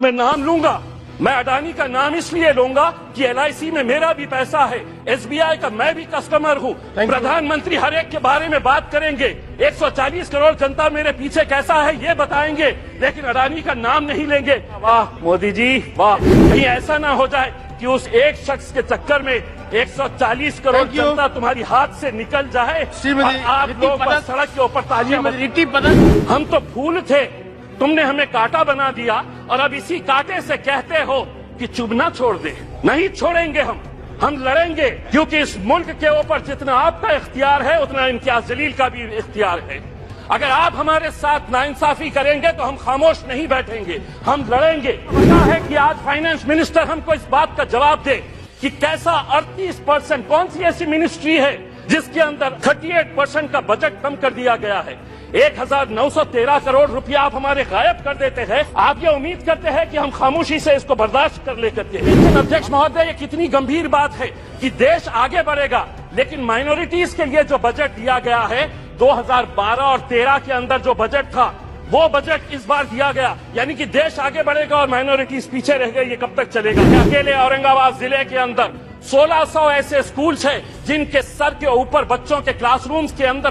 मैं नाम लूंगा, मैं अडानी का नाम इसलिए लूंगा कि LIC में मेरा भी पैसा है, SBI का मैं भी कस्टमर हूँ। प्रधानमंत्री हर एक के बारे में बात करेंगे, 140 करोड़ जनता मेरे पीछे कैसा है ये बताएंगे, लेकिन अडानी का नाम नहीं लेंगे। वाह मोदी जी वाह, कहीं ऐसा ना हो जाए कि उस एक शख्स के चक्कर में 140 करोड़ जनता तुम्हारी हाथ से निकल जाए और आप लोग बस सड़क के ऊपर तालियां। हम तो फूल थे, तुमने हमें कांटा बना दिया और अब इसी कांटे से कहते हो कि चुभना छोड़ दे। नहीं छोड़ेंगे हम लड़ेंगे, क्योंकि इस मुल्क के ऊपर जितना आपका इख्तियार है उतना इम्तियाज जलील का भी इख्तियार है। अगर आप हमारे साथ नाइंसाफी करेंगे तो हम खामोश नहीं बैठेंगे, हम लड़ेंगे। पता है कि आज फाइनेंस मिनिस्टर हमको इस बात का जवाब दे कि कैसा 38%, कौन सी ऐसी मिनिस्ट्री है जिसके अंदर 38% का बजट कम कर दिया गया है। 1913 करोड़ रुपया आप हमारे गायब कर देते हैं। आप ये उम्मीद करते हैं कि हम खामोशी से इसको बर्दाश्त कर ले करके। लेकिन अध्यक्ष महोदय, ये कितनी गंभीर बात है कि देश आगे बढ़ेगा, लेकिन माइनॉरिटीज के लिए जो बजट दिया गया है 2012 और 13 के अंदर जो बजट था वो बजट इस बार दिया गया, यानी कि देश आगे बढ़ेगा और माइनॉरिटीज पीछे रह गई। ये कब तक चलेगा? अकेले औरंगाबाद जिले के अंदर 1600 ऐसे स्कूल्स हैं जिनके सर के ऊपर बच्चों के क्लासरूम्स के अंदर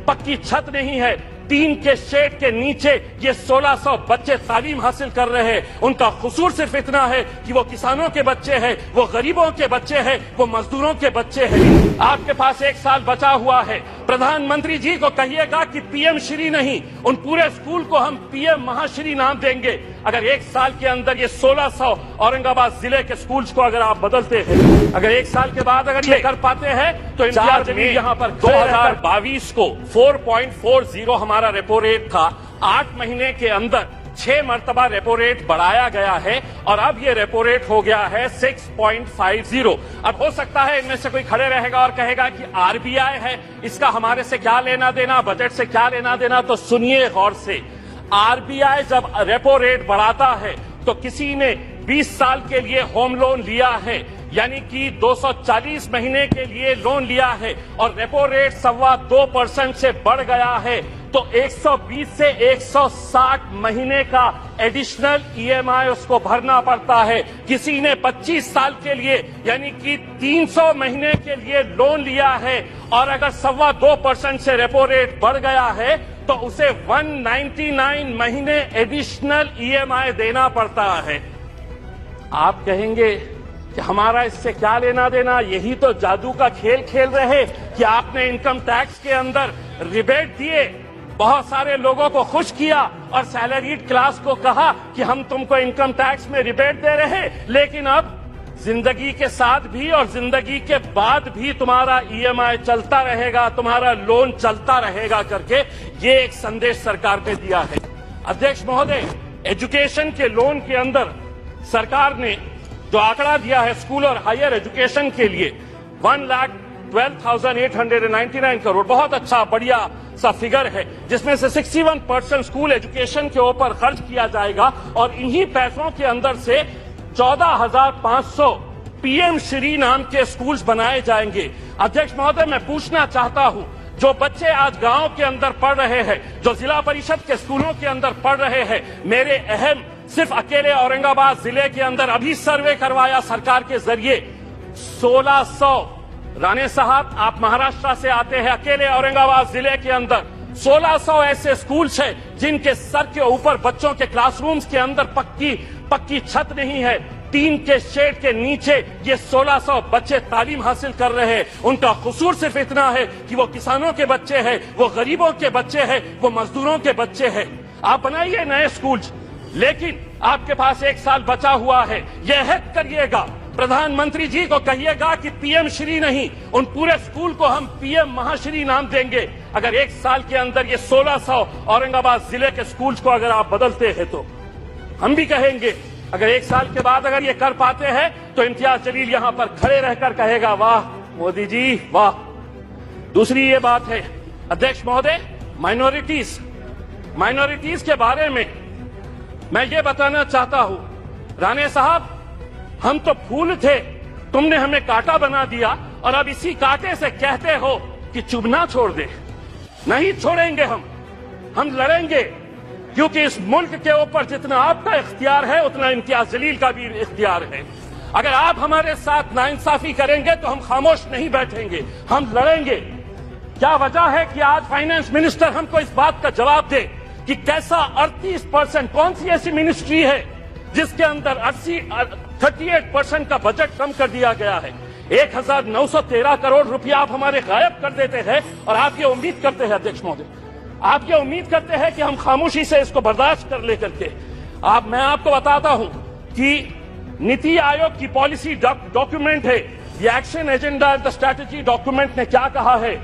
पक्की छत नहीं है, टीन के शेड के नीचे ये 1600 बच्चे तालीम हासिल कर रहे हैं। उनका कसूर सिर्फ इतना है कि वो किसानों के बच्चे हैं, वो गरीबों के बच्चे हैं, वो मजदूरों के बच्चे हैं। आपके पास 1 साल बचा हुआ है, प्रधानमंत्री जी को कहिएगा कि PM श्री नहीं, उन पूरे स्कूल को हम PM महाश्री नाम देंगे। अगर 1 साल के अंदर ये 1600 औरंगाबाद जिले के स्कूल्स को अगर आप बदलते हैं, अगर 1 साल के बाद अगर ये कर पाते हैं तो इम्तियाज जलील यहाँ पर 2022 को 4.40 हमारा रेपो रेट था। 8 महीने के अंदर 6 मरतबा रेपो रेट बढ़ाया गया है और अब ये रेपो रेट हो गया है 6.50। अब हो सकता है इनमें से कोई खड़े रहेगा और कहेगा कि RBI है, इसका हमारे से क्या लेना देना, बजट से क्या लेना देना। तो सुनिए गौर से, RBI जब रेपो रेट बढ़ाता है तो किसी ने 20 साल के लिए होम लोन लिया है, यानी कि 240 महीने के लिए लोन लिया है और रेपो रेट 2.25% से बढ़ गया है, तो 120 से 160 महीने का एडिशनल EMI उसको भरना पड़ता है। किसी ने 25 साल के लिए यानी कि 300 महीने के लिए लोन लिया है और अगर 2.25% से रेपो रेट बढ़ गया है तो उसे 199 महीने एडिशनल EMI देना पड़ता है। आप कहेंगे कि हमारा इससे क्या लेना देना, यही तो जादू का खेल खेल रहे कि आपने इनकम टैक्स के अंदर रिबेट दिए, बहुत सारे लोगों को खुश किया और सैलरीड क्लास को कहा कि हम तुमको इनकम टैक्स में रिबेट दे रहे, लेकिन अब जिंदगी के साथ भी और जिंदगी के बाद भी तुम्हारा EMI चलता रहेगा, तुम्हारा लोन चलता रहेगा करके ये एक संदेश सरकार ने दिया है। अध्यक्ष महोदय, एजुकेशन के लोन के अंदर सरकार ने जो आंकड़ा दिया है स्कूल और हायर एजुकेशन के लिए 1,12,899 करोड़, बहुत अच्छा बढ़िया सा फिगर है, जिसमें से 61% स्कूल एजुकेशन के ऊपर खर्च किया जाएगा और इन्हीं पैसों के अंदर से 14,500 PM श्री नाम के स्कूल्स बनाए जाएंगे। अध्यक्ष महोदय, मैं पूछना चाहता हूं, जो बच्चे आज गांव के अंदर पढ़ रहे हैं, जो जिला परिषद के स्कूलों के अंदर पढ़ रहे हैं, मेरे अहम सिर्फ अकेले औरंगाबाद जिले के अंदर अभी सर्वे करवाया सरकार के जरिए 1600। राणे साहब, आप महाराष्ट्र से आते हैं, अकेले औरंगाबाद जिले के अंदर 1600 ऐसे स्कूल्स हैं जिनके सर के ऊपर बच्चों के क्लासरूम्स के अंदर पक्की छत नहीं है, टीन के शेड के नीचे ये 1600 बच्चे तालीम हासिल कर रहे हैं। उनका कसूर सिर्फ इतना है कि वो किसानों के बच्चे हैं, वो गरीबों के बच्चे हैं, वो मजदूरों के बच्चे हैं। आप बनाइए नए स्कूल्स, लेकिन आपके पास 1 साल बचा हुआ है, यह अहद करिएगा, प्रधानमंत्री जी को कहिएगा कि PM श्री नहीं, उन पूरे स्कूल को हम PM महाश्री नाम देंगे। अगर 1 साल के अंदर ये 1600 औरंगाबाद जिले के स्कूल्स को अगर आप बदलते हैं तो हम भी कहेंगे, अगर 1 साल के बाद अगर ये कर पाते हैं तो इम्तियाज जलील यहाँ पर खड़े रहकर कहेगा वाह मोदी जी वाह। दूसरी ये बात है अध्यक्ष महोदय, माइनॉरिटीज के बारे में मैं ये बताना चाहता हूं, राणे साहब, हम तो फूल थे, तुमने हमें कांटा बना दिया और अब इसी कांटे से कहते हो कि चुभना छोड़ दे। नहीं छोड़ेंगे हम लड़ेंगे। क्योंकि इस मुल्क के ऊपर जितना आपका इख्तियार है उतना इम्तियाज जलील का भी इख्तियार है। अगर आप हमारे साथ नाइंसाफी करेंगे तो हम खामोश नहीं बैठेंगे, हम लड़ेंगे। क्या वजह है कि आज फाइनेंस मिनिस्टर हमको इस बात का जवाब दे कि कैसा 38%, कौन सी ऐसी मिनिस्ट्री है जिसके अंदर 38% का बजट कम कर दिया गया है। 1913 करोड़ रुपया आप हमारे गायब कर देते हैं और आप ये उम्मीद करते हैं अध्यक्ष महोदय, आप ये उम्मीद करते हैं कि हम खामोशी से इसको बर्दाश्त कर लेकर के। मैं आपको बताता हूं कि नीति आयोग की पॉलिसी डॉक्यूमेंट है, the action agenda and the strategy document ने क्या कहा है,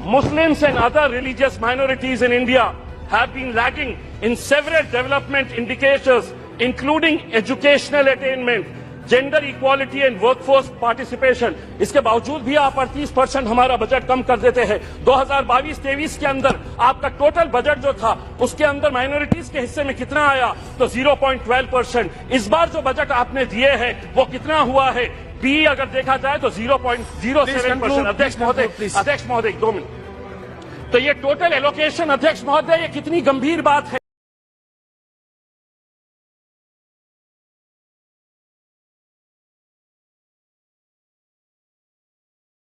Muslims and other religious minorities in India have been lagging in several development indicators including educational attainment, gender equality and workforce participation। इसके बावजूद भी आप 38% हमारा बजट कम कर देते हैं। 2022-23 के अंदर आपका टोटल बजट जो था उसके अंदर माइनॉरिटीज के हिस्से में कितना आया, तो 0.12%। इस बार जो बजट आपने दिए हैं वो कितना हुआ है, बी अगर देखा जाए तो 0.07%। अध्यक्ष महोदय 2 मिनट। तो ये टोटल एलोकेशन अध्यक्ष महोदय, ये कितनी गंभीर बात है।